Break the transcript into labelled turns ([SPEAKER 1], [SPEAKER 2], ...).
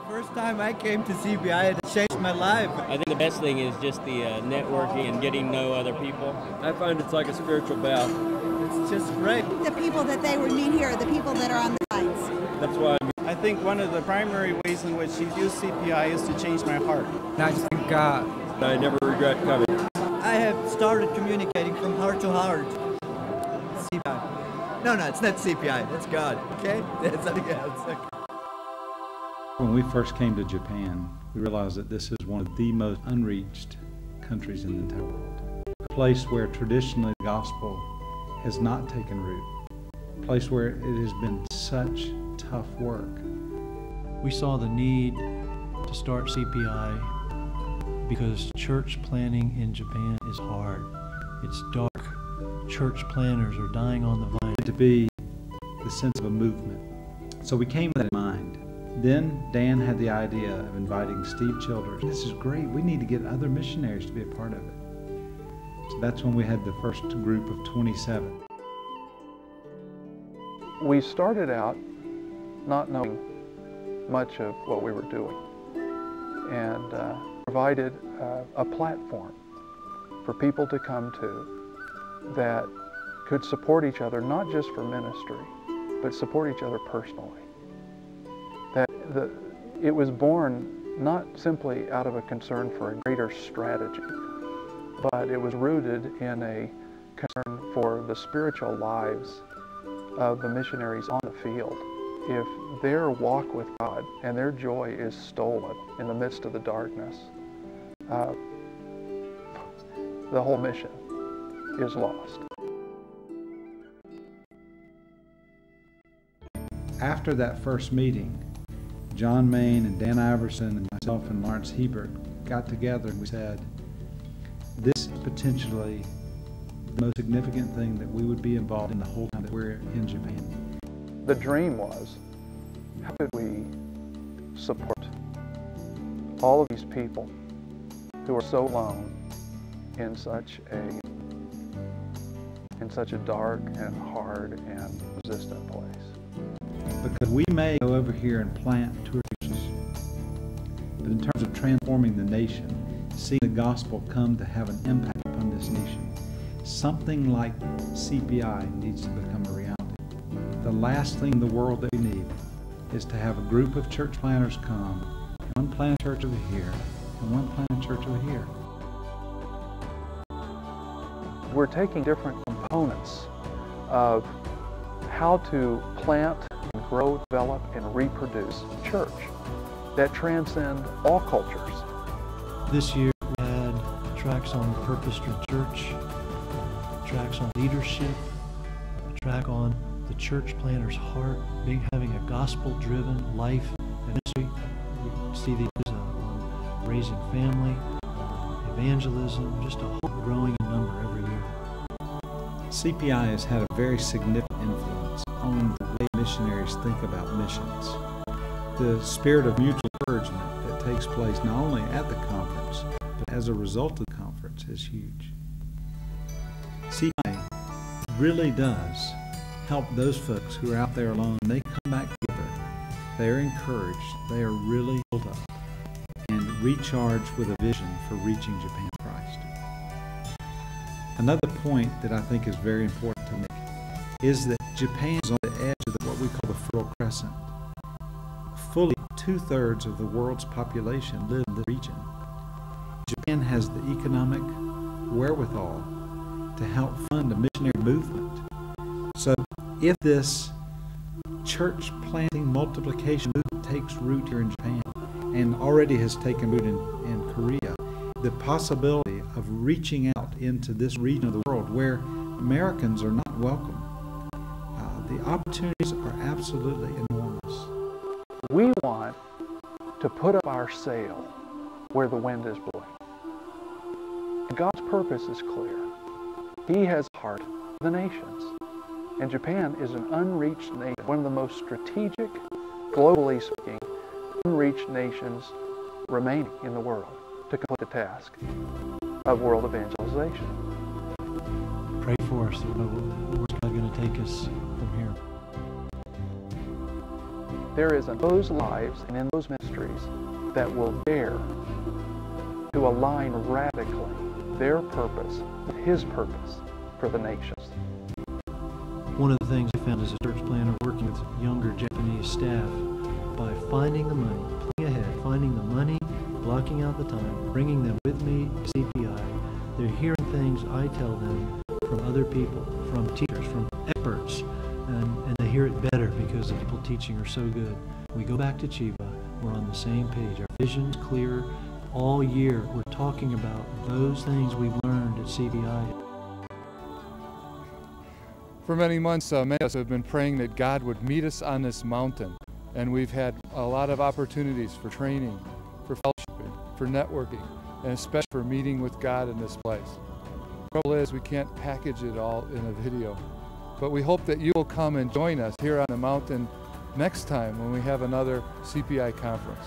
[SPEAKER 1] First time I came to CPI, it changed my life.
[SPEAKER 2] I think the best thing is just the networking and getting to know other people.
[SPEAKER 3] I find it's like a spiritual bath.
[SPEAKER 1] It's just great.
[SPEAKER 4] The people that they would meet here are the people that are on the sides.
[SPEAKER 3] That's why
[SPEAKER 5] I think one of the primary ways in which you use CPI is to change my heart.
[SPEAKER 6] I just thank God.
[SPEAKER 3] I never regret coming.
[SPEAKER 1] I have started communicating from heart to heart. CPI. No, it's not CPI. It's God. Okay? That's something else.
[SPEAKER 7] When we first came to Japan, we realized that this is one of the most unreached countries in the entire world. A place where traditionally the gospel has not taken root. A place where it has been such tough work.
[SPEAKER 8] We saw the need to start CPI because church planning in Japan is hard. It's dark. Church planners are dying on the vine.
[SPEAKER 7] To be the sense of a movement. So we came with that in mind. Then Dan had the idea of inviting Steve Childers. This is great. We need to get other missionaries to be a part of it. So that's when we had the first group of 27.
[SPEAKER 9] We started out not knowing much of what we were doing and provided a platform for people to come to that could support each other, not just for ministry, but support each other personally. It was born not simply out of a concern for a greater strategy, but it was rooted in a concern for the spiritual lives of the missionaries on the field. If their walk with God and their joy is stolen in the midst of the darkness, the whole mission is lost.
[SPEAKER 7] After that first meeting, John Main and Dan Iverson and myself and Lawrence Hebert got together and we said, this is potentially the most significant thing that we would be involved in the whole time that we're in Japan.
[SPEAKER 9] The dream was, how could we support all of these people who are so alone in such a dark and hard and resistant place?
[SPEAKER 7] Because we may go over here and plant two churches, but in terms of transforming the nation, seeing the gospel come to have an impact upon this nation, something like CPI needs to become a reality. The last thing in the world that we need is to have a group of church planters come, one plant church over here, and one plant church over here.
[SPEAKER 9] We're taking different components of how to plant, grow, develop, and reproduce church that transcend all cultures.
[SPEAKER 8] This year we had tracks on purpose-driven church, tracks on leadership, a track on the church planner's heart, having a gospel-driven life and ministry. We see these on raising family, evangelism, just a whole growing number every year.
[SPEAKER 7] CPI has had a very significant influence on the way missionaries think about missions. The spirit of mutual encouragement that takes place not only at the conference, but as a result of the conference is huge. CPI really does help those folks who are out there alone. They come back together. They are encouraged. They are really built up and recharged with a vision for reaching Japan Christ. Another point that I think is very important to make is that Japan is on the edge of what we call the Fertile Crescent. Fully 2/3 of the world's population live in this region. Japan has the economic wherewithal to help fund a missionary movement. So if this church planting multiplication movement takes root here in Japan and already has taken root in Korea, the possibility of reaching out into this region of the world where Americans are not welcome, the opportunities are absolutely enormous.
[SPEAKER 9] We want to put up our sail where the wind is blowing. God's purpose is clear. He has the heart of the nations. And Japan is an unreached nation, one of the most strategic, globally speaking, unreached nations remaining in the world to complete the task of world evangelization.
[SPEAKER 8] Pray for us. Where's God going to take us from here?
[SPEAKER 9] there is in those lives and in those ministries that will dare to align radically their purpose with His purpose for the nations.
[SPEAKER 8] One of the things I found as a church planner working with younger Japanese staff, by finding the money, planning ahead, finding the money, blocking out the time, bringing them with me to CPI, they're hearing things I tell them from other people, from teachers, from experts, and they hear it better because the people teaching are so good. We go back to Chiba, we're on the same page. Our vision's clear. All year we're talking about those things we've learned at CPI.
[SPEAKER 6] For many months, many of us have been praying that God would meet us on this mountain, and we've had a lot of opportunities for training, for fellowshipping, for networking, and especially for meeting with God in this place. The trouble is we can't package it all in a video, but we hope that you will come and join us here on the mountain next time when we have another CPI conference.